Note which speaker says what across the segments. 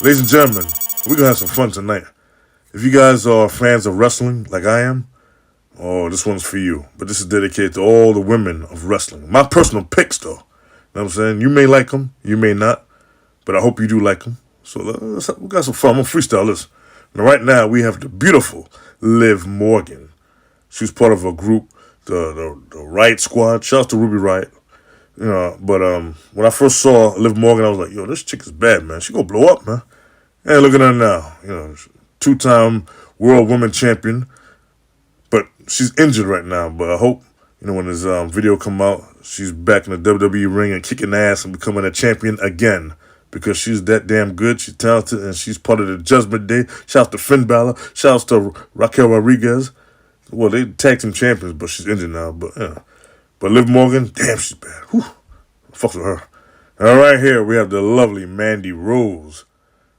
Speaker 1: Ladies and gentlemen, we're gonna have some fun tonight. If you guys are fans of wrestling like I am, oh, this one's for you. But this is dedicated to all the women of wrestling. My personal picks, though. You know what I'm saying? You may like them, you may not, but I hope you do like them. So we got some fun. I'm gonna freestyle this. Now, right now, we have the beautiful Liv Morgan. She was part of a group, the Riot Squad. Shout out to Ruby Riot. But when I first saw Liv Morgan, I was like, yo, this chick is bad, man. She gonna blow up, man. And look at her now. Two-time world woman champion. But she's injured right now. But I hope, when this video come out, she's back in the WWE ring and kicking ass and becoming a champion again. Because she's that damn good. She's talented and she's part of the Judgment Day. Shout out to Finn Balor. Shout out to Raquel Rodriguez. Well, they tag team champions, but she's injured now. But yeah. But Liv Morgan, damn, she's bad. Whew. Fuck with her. All right, here we have the lovely Mandy Rose.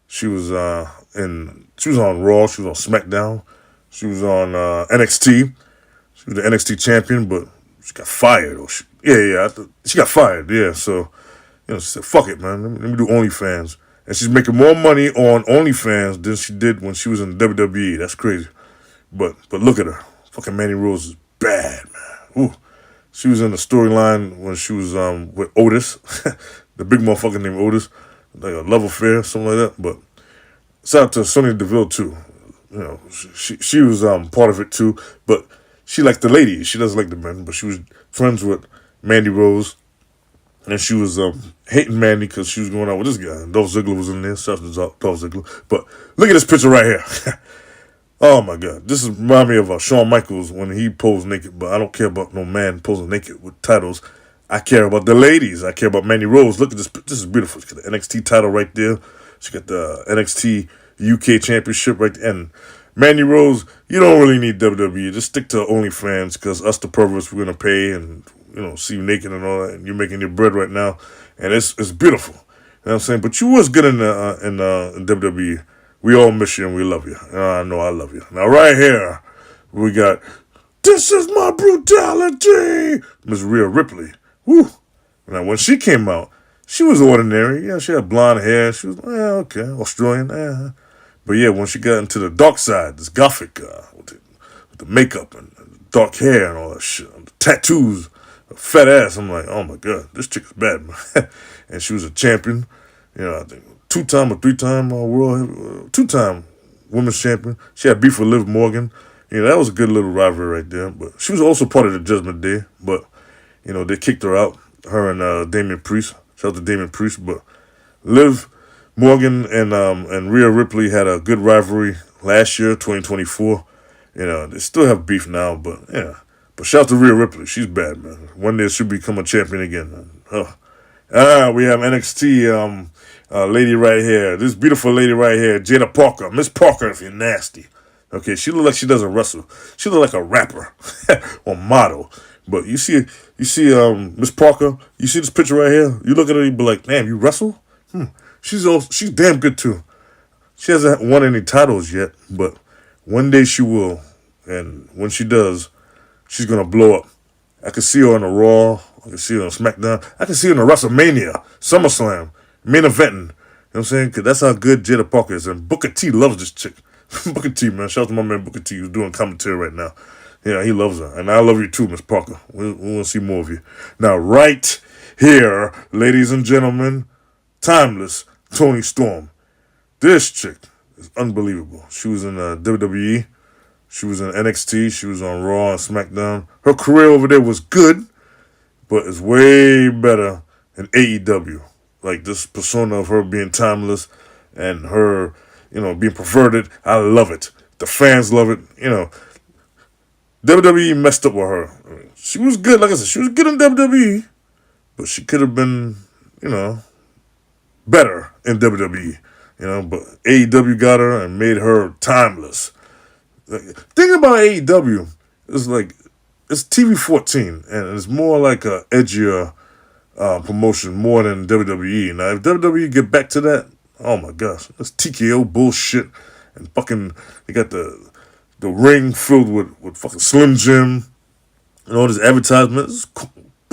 Speaker 1: She was she was on Raw. She was on SmackDown. She was on NXT. She was the NXT champion, but she got fired. She got fired. Yeah, so she said, "Fuck it, man. Let me do OnlyFans." And she's making more money on OnlyFans than she did when she was in WWE. That's crazy. But look at her. Fucking Mandy Rose is bad, man. Ooh. She was in the storyline when she was with Otis, the big motherfucker named Otis, like a love affair, something like that. But shout out to Sonya Deville too. She was part of it too. But she liked the ladies. She doesn't like the men. But she was friends with Mandy Rose, and she was hating Mandy because she was going out with this guy. And Dolph Ziggler was in there. Shout out to Dolph Ziggler. But look at this picture right here. Oh my God, this reminds me of Shawn Michaels when he posed naked, but I don't care about no man posing naked with titles. I care about the ladies. I care about Mandy Rose. Look at this. This is beautiful. She got the NXT title right there. She got the NXT UK Championship right there. And Mandy Rose, you don't really need WWE. Just stick to OnlyFans because us, the perverts, we're going to pay and, see you naked and all that. And you're making your bread right now. And it's beautiful. You know what I'm saying? But you was good in WWE. We all miss you and we love you. I know I love you. Now right here, we got, "This is my brutality," Miss Rhea Ripley. Woo. Now when she came out, she was ordinary. Yeah, she had blonde hair. She was, okay, Australian. But yeah, when she got into the dark side, this gothic, with the makeup and the dark hair and all that shit, and the tattoos, the fat ass, I'm like, oh my God, this chick is bad, man. And she was a champion. I think two-time or three-time world, two-time women's champion. She had beef with Liv Morgan. That was a good little rivalry right there. But she was also part of the Judgment Day. But, they kicked her out, her and Damian Priest. Shout out to Damian Priest. But Liv Morgan and Rhea Ripley had a good rivalry last year, 2024. They still have beef now, but yeah. But shout out to Rhea Ripley. She's bad, man. One day she'll become a champion again, man. We have NXT lady right here. This beautiful lady right here, Jada Parker. Miss Parker, if you're nasty. Okay, she look like she doesn't wrestle. She look like a rapper or model. But you see Miss Parker. You see this picture right here. You look at her, you be like, damn, you wrestle? She's damn good too. She hasn't won any titles yet, but one day she will. And when she does, she's gonna blow up. I can see her on the Raw. I can see her on SmackDown. I can see her on the WrestleMania, SummerSlam, main eventing. You know what I'm saying? Because that's how good Jada Parker is. And Booker T loves this chick. Booker T, man. Shout out to my man Booker T, who's doing commentary right now. Yeah, he loves her. And I love you too, Miss Parker. We want to see more of you. Now, right here, ladies and gentlemen, timeless Toni Storm. This chick is unbelievable. She was in WWE. She was in NXT. She was on Raw and SmackDown. Her career over there was good, but it's way better in AEW. Like this persona of her being timeless and her, being perverted. I love it. The fans love it. WWE messed up with her. She was good. Like I said, she was good in WWE, but she could have been, better in WWE. But AEW got her and made her timeless. Thing about AEW is like it's TV 14 and it's more like a edgier promotion more than WWE. Now if WWE get back to that, oh my gosh, that's TKO bullshit and fucking they got the ring filled with fucking Slim Jim and all this advertisement. It's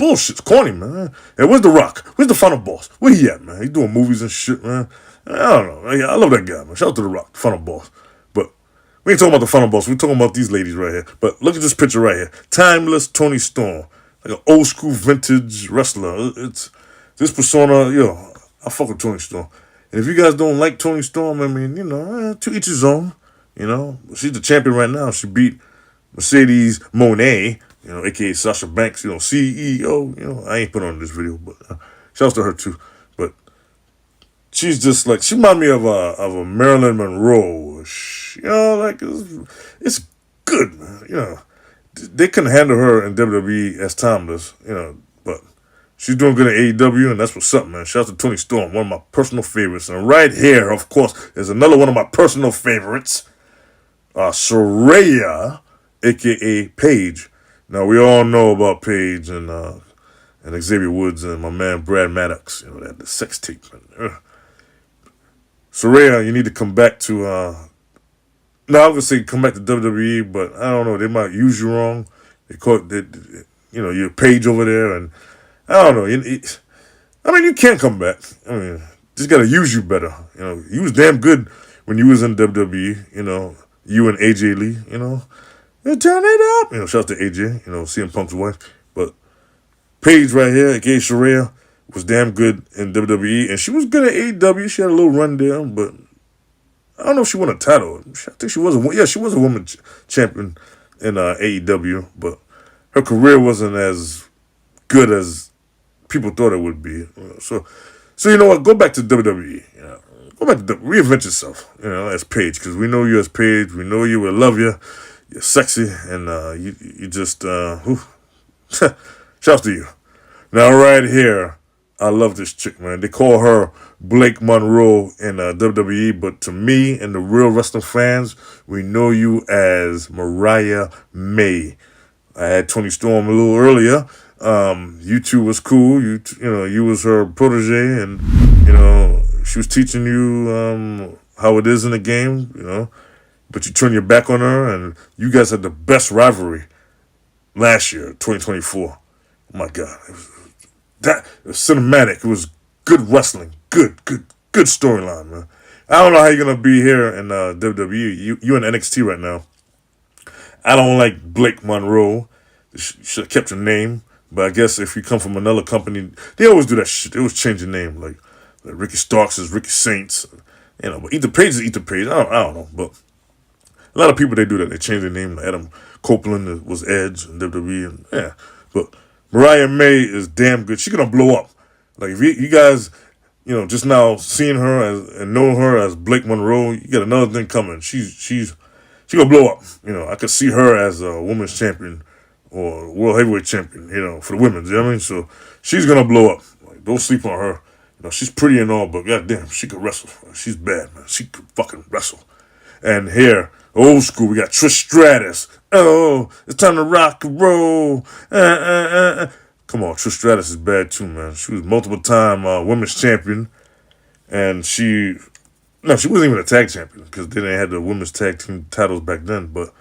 Speaker 1: bullshit. It's corny, man. And where's The Rock? Where's the final boss? Where he at, man? He doing movies and shit, man. I don't know. I love that guy, man. Shout out to The Rock, the final boss. But we ain't talking about the final boss. We're talking about these ladies right here. But look at this picture right here. Timeless Toni Storm. Like an old school vintage wrestler. It's this persona, I fuck with Toni Storm. And if you guys don't like Toni Storm, I mean, to each his own. She's the champion right now. She beat Mercedes Moné, aka Sasha Banks, CEO. I ain't put on this video, but shouts to her too. But she's just like, she reminds me of a Marilyn Monroe. It's good, man. They couldn't handle her in WWE as timeless, but she's doing good at AEW, and that's what's up, man. Shout out to Toni Storm, one of my personal favorites. And right here, of course, is another one of my personal favorites, Saraya, a.k.a. Paige. Now, we all know about Paige and Xavier Woods and my man Brad Maddox, that the sex tape. Saraya, you need to come back to... No, I was going to say come back to WWE, but I don't know. They might use you wrong. They call it, your Paige over there, and I don't know. You can't come back. Just got to use you better. You was damn good when you was in WWE, you and AJ Lee, turn it up. Shout out to AJ, CM Punk's wife. But Paige right here, aka Saraya, was damn good in WWE, and she was good at AEW. She had a little run there, but I don't know if she won a title. I think she was a woman champion in AEW, but her career wasn't as good as people thought it would be. So you know what? Go back to WWE. Go back to reinvent yourself. As Paige, because we know you as Paige. We know you. We love you. You're sexy, and you just shouts to you. Now right here, I love this chick, man. They call her Blake Monroe in WWE, but to me and the real wrestling fans, we know you as Mariah May. I had Toni Storm a little earlier. You two was cool. You was her protege, and she was teaching you how it is in the game. But you turn your back on her, and you guys had the best rivalry last year, 2024. Oh my God, it was cinematic. It was good wrestling, good storyline, man. I don't know how you're gonna be here in WWE. You in NXT right now. I don't like Blake Monroe. You should have kept your name. But I guess if you come from another company, they always do that shit. They always change your name. Like Ricky Starks is Ricky Saints. But Ether Page is Ether Page. I don't know. But a lot of people, they do that. They change their name. Adam Copeland was Edge in WWE. And, yeah. But Mariah May is damn good. She's going to blow up. Like, if you guys, just now seeing her and knowing her as Blake Monroe, you got another thing coming. She's going to blow up. I could see her as a women's champion or world heavyweight champion, for the women's. You know what I mean? So she's going to blow up. Like, don't sleep on her. She's pretty and all, but goddamn, she could wrestle. She's bad, man. She could fucking wrestle. And here, old school, we got Trish Stratus. Oh, it's time to rock and roll. Come on, Trish Stratus is bad too, man. She was multiple-time women's champion, and she wasn't even a tag champion because they didn't have the women's tag team titles back then. But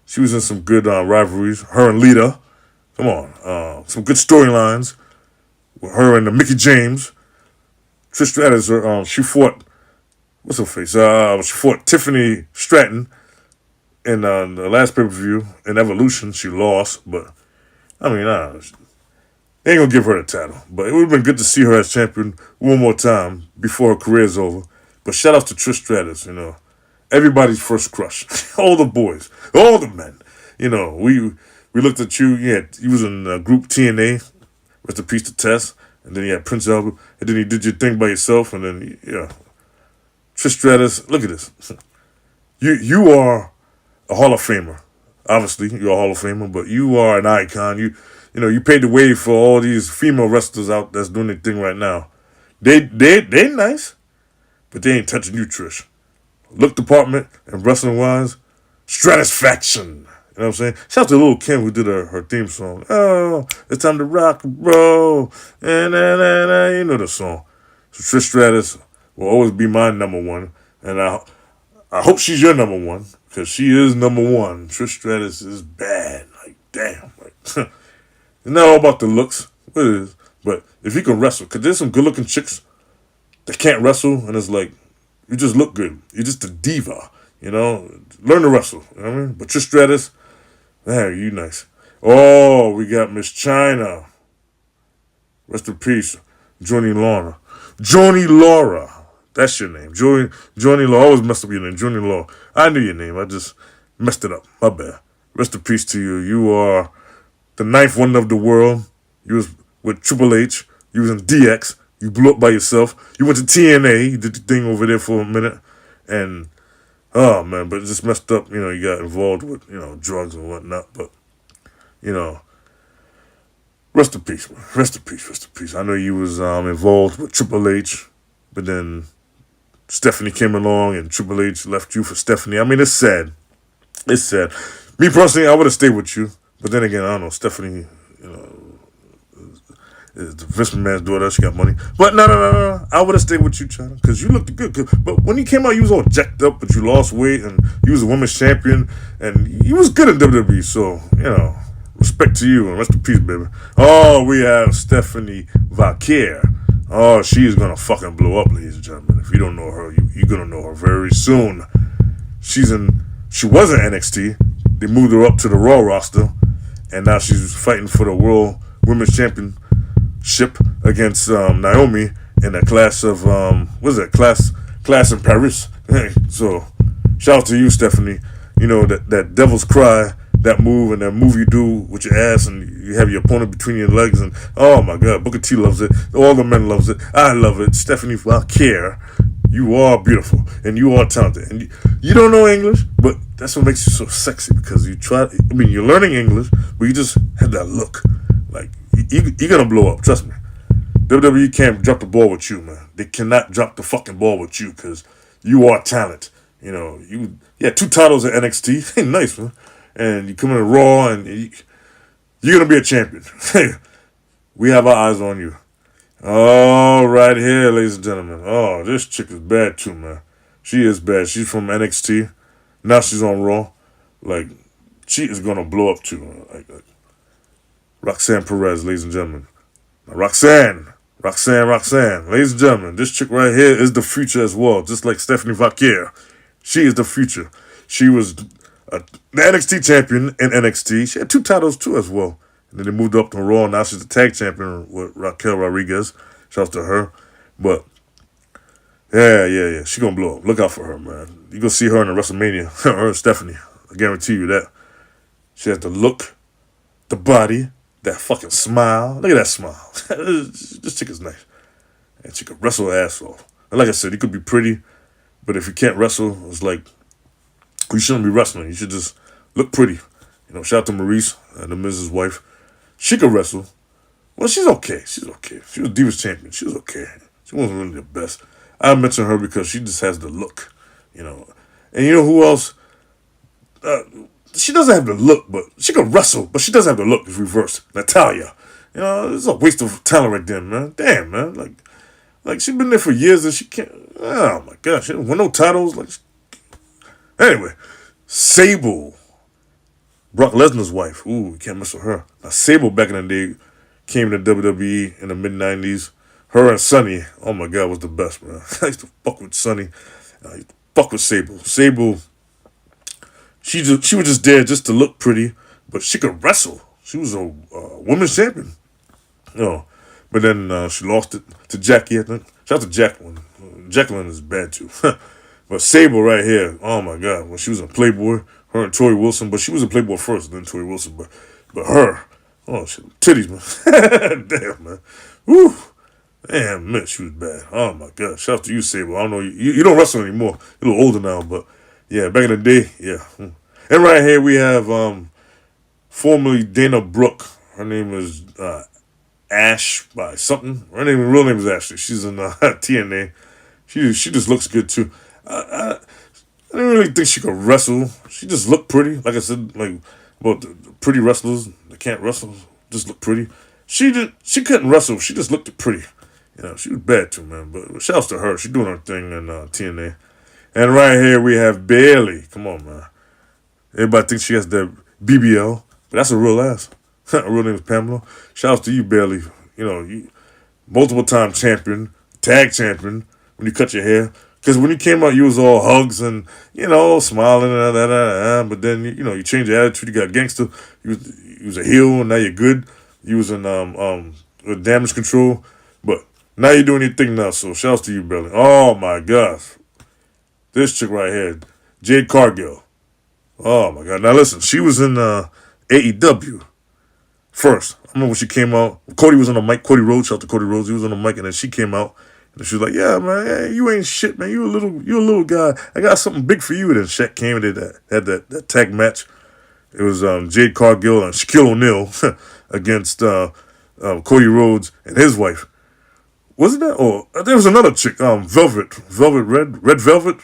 Speaker 1: she was in some good rivalries. Her and Lita, come on, some good storylines with her and Mickey James. Trish Stratus, she fought. What's her face? She fought Tiffany Stratton in the last pay-per-view. In Evolution, she lost, but they ain't gonna give her the title. But it would have been good to see her as champion one more time before her career's over. But shout out to Trish Stratus, everybody's first crush. All the boys, all the men. We looked at you. Yeah, you was in group TNA. Rest in peace to Tess. And then you had Prince Albert. And then you did your thing by yourself. And then, Trish Stratus, look at this. You are a Hall of Famer. Obviously, you're a Hall of Famer, but you are an icon. You paid the way for all these female wrestlers out that's doing their thing right now. They nice, but they ain't touching you, Trish. Look department and wrestling wise, Stratusfaction. You know what I'm saying? Shout out to Lil' Kim who did her theme song. Oh, it's time to rock and roll. You know the song. So Trish Stratus will always be my number one. And I hope she's your number one. Because she is number one. Trish Stratus is bad. Like, damn. Like, it's not all about the looks. what it is. But if you can wrestle, because there's some good looking chicks that can't wrestle, and it's like, you just look good. You're just a diva, you know? Learn to wrestle, you know what I mean? But Trish Stratus, man, you nice. Oh, we got Miss China. Rest in peace, Johnny Laura. Johnny Laura. That's your name. Johnny Law. I always messed up your name. Johnny Law. I knew your name. I just messed it up. My bad. Rest in peace to you. You are the ninth wonder of the world. You was with Triple H. You was in DX. You blew up by yourself. You went to TNA. You did the thing over there for a minute. And, oh, man, but it just messed up. You know, you got involved with, you know, drugs and whatnot. But, you know, rest in peace, man. Rest in peace, rest in peace. I know you was involved with Triple H, but then Stephanie came along and Triple H left you for Stephanie. I mean, it's sad. It's sad. Me personally, I would have stayed with you. But then again, I don't know. Stephanie, you know, is the Vince McMahon's daughter. She got money. But no. I would have stayed with you, China, because you looked good. But when you came out, you was all jacked up, but you lost weight, and you was a women's champion, and you was good in WWE. So, you know, respect to you, and rest in peace, baby. Oh, we have Stephanie Vaquer. Oh, she is going to fucking blow up, ladies and gentlemen. If you don't know her, you're going to know her very soon. She was in NXT. They moved her up to the Raw roster. And now she's fighting for the World Women's Championship against Naomi in a class of, class in Paris. So, shout out to you, Stephanie. You know, that Devil's Cry, that move and that move you do with your ass, and you have your opponent between your legs, and oh my God, Booker T loves it. All the men loves it. I love it. Stephanie Vaquer, you are beautiful and you are talented, and you don't know English, but that's what makes you so sexy, because you're learning English, but you just have that look. Like you're gonna blow up. Trust me. WWE can't drop the ball with you, man. They cannot drop the fucking ball with you, because you are talent. You know, you had 2 titles at NXT. Nice, man. And you come in Raw, and you're going to be a champion. We have our eyes on you. Oh, right here, ladies and gentlemen. Oh, this chick is bad too, man. She is bad. She's from NXT. Now she's on Raw. Like, she is going to blow up too. Like Roxanne Perez, ladies and gentlemen. Now, Roxanne. Ladies and gentlemen, this chick right here is the future as well. Just like Stephanie Vaquer. She is the future. She was the NXT champion in NXT. She had 2 titles too as well. And then they moved up to Raw. Now she's the tag champion with Raquel Rodriguez. Shouts to her. But yeah. She gonna blow up. Look out for her, man. You gonna see her in the WrestleMania. Her and Stephanie. I guarantee you that. She has the look, the body, that fucking smile. Look at that smile. This chick is nice. And she can wrestle her ass off. And like I said, you could be pretty, but if you can't wrestle, it's like, you shouldn't be wrestling. You should just look pretty. You know, shout out to Maurice, the Mrs. Wife. She could wrestle. Well, she's okay. She was Divas champion. She was okay. She wasn't really the best. I mention her because she just has the look, you know. And you know who else? She doesn't have the look, but she can wrestle, but she doesn't have the look. It's reversed. Natalya. You know, it's a waste of talent right there, man. Damn, man. Like she's been there for years and she can't. Oh my gosh, she didn't win no titles. Anyway, Sable, Brock Lesnar's wife. Ooh, you can't mess with her. Now, Sable back in the day came to WWE in the mid-90s. Her and Sonny, oh my God, was the best, man. I used to fuck with Sonny. I used to fuck with Sable. Sable, she was just there just to look pretty, but she could wrestle. She was a women's champion. You know, but then she lost it to Jackie, I think. Shout out to Jacqueline. Jacqueline is bad too. But Sable right here, oh my God, when she was in Playboy, her and Tori Wilson, but she was in Playboy first, then Tori Wilson, but her, oh shit, titties, man. Damn, man. Woo. Damn, man, she was bad. Oh my God. Shout out to you, Sable. I don't know, you don't wrestle anymore. You're a little older now, but yeah, back in the day, yeah. And right here we have formerly Dana Brooke. Her name is Ash by something. Her real name is Ashley. She's in TNA. She just looks good too. I didn't really think she could wrestle. She just looked pretty. Like I said, like about the pretty wrestlers that can't wrestle, just look pretty. She couldn't wrestle. She just looked pretty. You know, she was bad too, man. But shouts to her. She's doing her thing in TNA. And right here we have Bayley. Come on, man. Everybody thinks she has that BBL, but that's a real ass. Her real name is Pamela. Shouts to you, Bayley. You multiple time champion, tag champion. When you cut your hair, because when you came out, you was all hugs and smiling but then you change your attitude. You got gangster. You was a heel, and now you're good. You was in with damage control, but now you're doing your thing now. So shouts to you, Belly. Oh my gosh, this chick right here, Jade Cargill. Oh my god. Now listen, she was in AEW first. I remember when she came out. Cody was on the mic. Cody Rhodes, shout out to Cody Rhodes. He was on the mic, and then she came out. And she was like, "Yeah, man, hey, you ain't shit, man. You a little guy. I got something big for you." And then Shaq came and had that tag match. It was Jade Cargill and Shaquille O'Neal against Cody Rhodes and his wife. Wasn't that? Or there was another chick, Velvet, Red Velvet.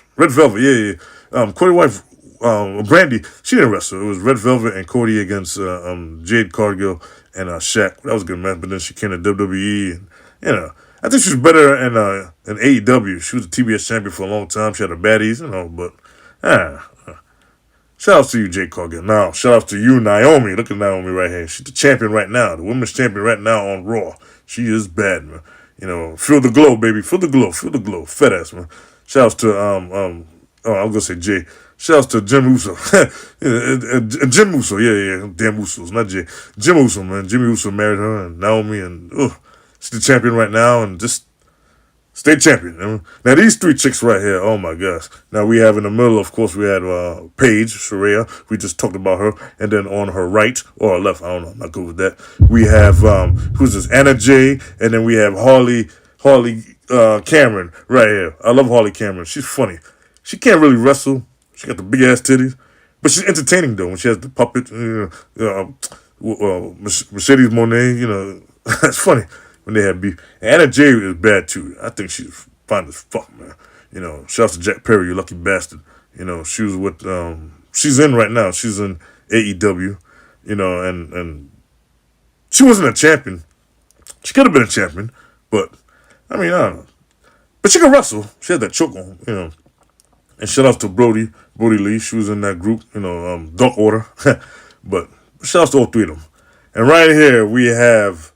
Speaker 1: Yeah. Cody wife, Brandy. She didn't wrestle. It was Red Velvet and Cody against Jade Cargill and Shaq. That was a good match. But then she came to WWE, and I think she was better in AEW. She was a TBS champion for a long time. She had her baddies, but shout out to you, Jade Cargill. Now, shout out to you, Naomi. Look at Naomi right here. She's the champion right now, the women's champion right now on Raw. She is bad, man. Feel the glow, baby. Feel the glow. Fat ass, man. Shout outs to I was gonna say Jay. Shout outs to Jim Uso. Jim Uso, yeah. Damn Usos, not Jay. Jim Uso, man. Jimmy Uso married her and Naomi, and she's the champion right now, and just stay champion. Now these three chicks right here, oh my gosh. Now we have in the middle, of course, we had Paige, Saraya. We just talked about her. And then on her right, or her left, I don't know, I'm not good with that. We have, who's this, Anna Jay. And then we have Harley Cameron right here. I love Harley Cameron. She's funny. She can't really wrestle. She got the big ass titties. But she's entertaining though when she has the puppet. Mercedes Moné, it's funny when they have beef. Anna Jay is bad too. I think she's fine as fuck, man. Shouts to Jack Perry, you lucky bastard. She was with she's in right now. She's in AEW, and she wasn't a champion. She could have been a champion, but I don't know. But she can wrestle. She had that choke on, And shout out to Brody Lee. She was in that group, Dark Order. But shout out to all three of them. And right here we have,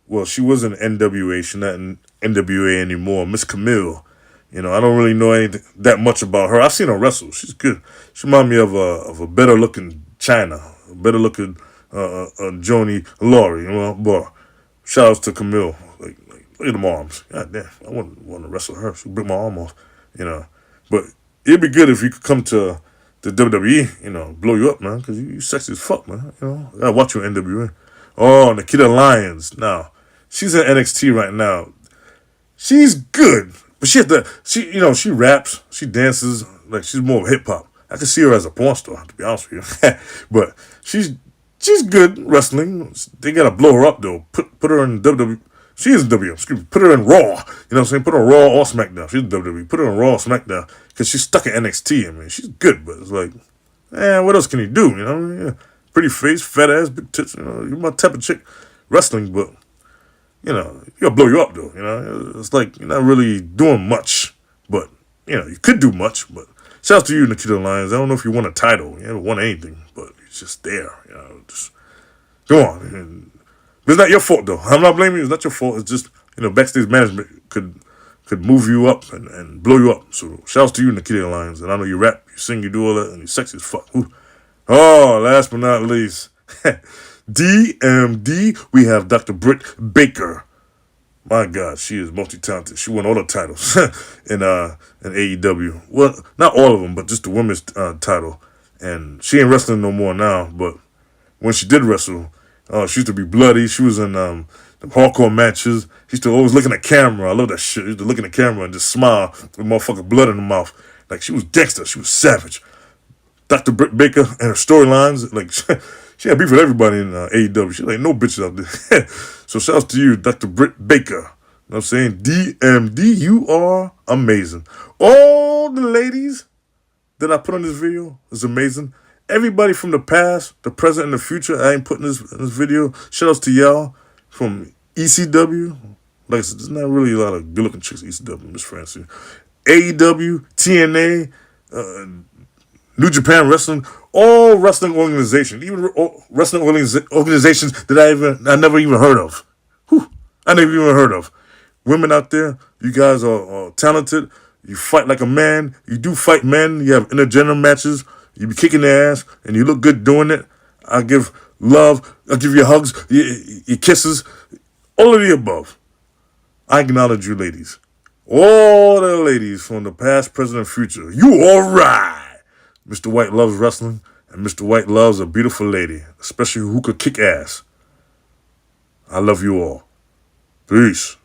Speaker 1: well, she was in NWA. She's not in NWA anymore. Miss Camille. I don't really know anything that much about her. I've seen her wrestle. She's good. She reminds me of a better looking China, a better looking Joni Laurie. But shout outs to Camille. Like, look at them arms. God damn, I wouldn't want to wrestle her. She'd break my arm off. But it'd be good if you could come to the WWE, blow you up, man, because you sexy as fuck, man. I gotta watch you in NWA. Oh, Nikita Lyons. Now, she's in NXT right now. She's good, but she raps, she dances, like she's more of hip hop. I could see her as a porn star, to be honest with you. But she's good wrestling. They gotta blow her up though. Put her in WWE. She is in WWE. Excuse me. Put her in Raw. You know what I'm saying? Put her in Raw or SmackDown. She's in WWE. Put her in Raw or SmackDown because she's stuck in NXT. She's good, but it's like, what else can you do? Yeah. Pretty face, fat ass, big tits. You're my type of chick wrestling, but you gotta blow you up though. It's like you're not really doing much, but you could do much. But shout out to you, Nikita Lyons. I don't know if you won a title. You haven't won anything, but it's just there. Just go on. It's not your fault though. I'm not blaming you. It's not your fault. It's just backstage management could move you up and blow you up. So shouts to you, Nikita Lyons. And I know you rap, you sing, you do all that, and you're sexy as fuck. Ooh. Oh, last but not least, DMD. We have Dr. Britt Baker. My God, she is multi-talented. She won all the titles in AEW. Well, not all of them, but just the women's title. And she ain't wrestling no more now. But when she did wrestle, she used to be bloody. She was in the hardcore matches. She used to always look in the camera. I love that shit. She used to look in the camera and just smile with motherfucking blood in her mouth. Like, she was gangster. She was savage. Dr. Britt Baker and her storylines, like, she had beef with everybody in AEW. She like, no bitches out there. So shouts to you, Dr. Britt Baker. You know what I'm saying? DMD, you are amazing. All the ladies that I put on this video is amazing. Everybody from the past, the present, and the future, I ain't putting this video. Shout outs to y'all from ECW. Like I said, there's not really a lot of good looking chicks at ECW, Miss Francie. AEW, TNA, New Japan Wrestling, all wrestling organizations, even wrestling organizations that I never even heard of. Whew. I never even heard of. Women out there, you guys are talented. You fight like a man. You do fight men. You have intergender matches. You be kicking their ass, and you look good doing it. I give love. I give you hugs, your kisses, all of the above. I acknowledge you ladies. All the ladies from the past, present, and future. You all right. Mr. White loves wrestling, and Mr. White loves a beautiful lady, especially who could kick ass. I love you all. Peace.